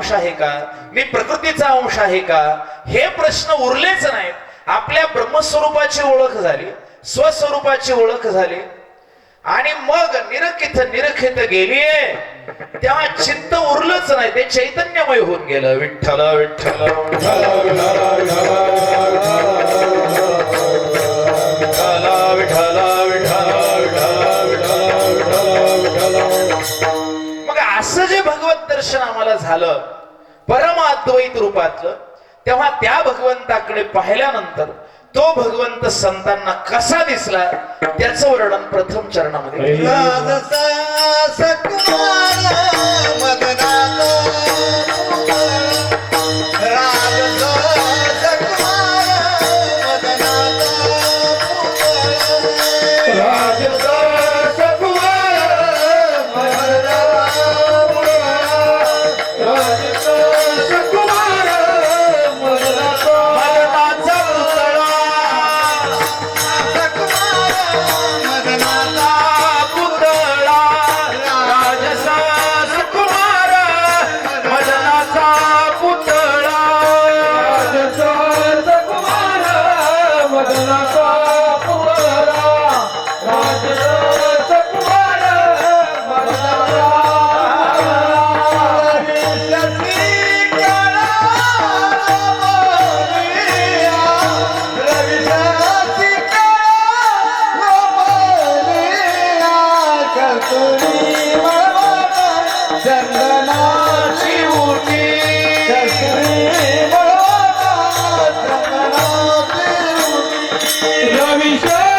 अंश आहे का, मी प्रकृतीचा अंश आहे का, हे प्रश्न उरलेच नाहीत. आपल्या ब्रह्मस्वरूपाची ओळख झाली, स्वस्वरूपाची ओळख झाली आणि मग निरखित गेलीये, तेव्हा चित्त उरलंच नाही, ते चैतन्यमय होऊन गेलं. विठ्ठल विठ्ठल मग असं जे भगवत दर्शन आम्हाला झालं परमाद्वैत रूपातलं, तेव्हा त्या भगवंताकडे पाहिल्यानंतर तो भगवंत संतांना कसा दिसला त्याचं वर्णन प्रथम चरणामध्ये. रविशंकर